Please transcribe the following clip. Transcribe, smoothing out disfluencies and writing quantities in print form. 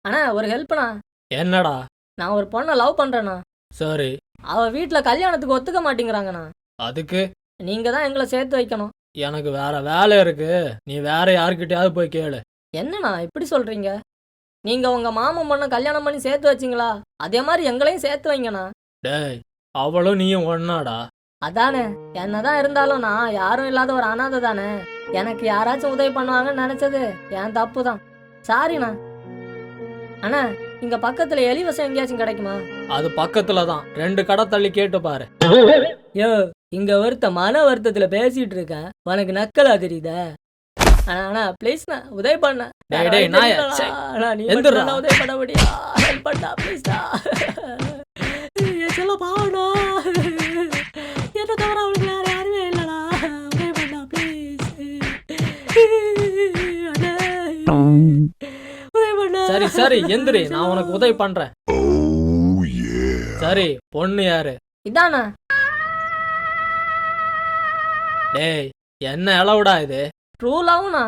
அண்ணா ஒரு ஹெல்ப்ண்ணா. என்னடா? நான் ஒரு பொண்ணை லவ் பண்றேண்ணா. சரி. அவ வீட்ல கல்யாணத்துக்கு ஒத்துக்க மாட்டேங்கிறாங்கண்ணா. அதுக்கு நீங்க தான் எங்களை சேர்த்து வைக்கணும். எனக்கு வேற வேலை இருக்கு. நீ வேற யார்கிட்டயாவது போய் கேளு. என்னண்ணா இப்படி சொல்றீங்க? நீங்க உங்க மாமன் பொண்ணை கல்யாணம் பண்ணி சேர்த்து வச்சீங்களா? அதே மாதிரி எங்களையும் சேர்த்து வைங்கண்ணா. டேய், அவளும் நீயும் ஒண்ணாடா? அதானே, என்னதான் இருந்தாலும் நான் யாரும் இல்லாத ஒரு அனாதை தானே. எனக்கு யாராச்சும் உதவி பண்ணுவாங்கன்னு நினைச்சது என் தப்பு தான். சாரிண்ணா. அண்ணா, இங்க பக்கத்துல எலிவசம் எங்கேயாச்சும் கிடைக்குமா? அது பக்கத்துல தான். 2 கடை தள்ளி கேட்டு பாரு. யோ, இங்க ஒருத்த மன வருத்தத்துல பேசிட்டு இருக்கேன். உனக்கு நக்கலா தெரியுதா? அண்ணா ப்ளீஸ்ண்ணா உதவி பண்ண. டேய் டேய் நாயே, சே, நீ எந்திர்றா. மட்டும் உதவி பண்ண முடியா? ஹெல்ப் பண்ணா ப்ளீஸ்ண்ணா. என் செல்ல பாவண்ணா. என்ன தவிர அவளுக்கு வேற யாருமே இல்லடா. உதவி பண்ணா ப்ளீஸ். அண்ணா உதவி பண்ணா. சரி சரி எந்திரி, நான் உனக்கு உதவி பண்றேன். சரி, பொண்ணு யாரு? இதாண்ணா. டேய், என்ன அளவுடா இது? ட்ரூ லவ்ண்ணா.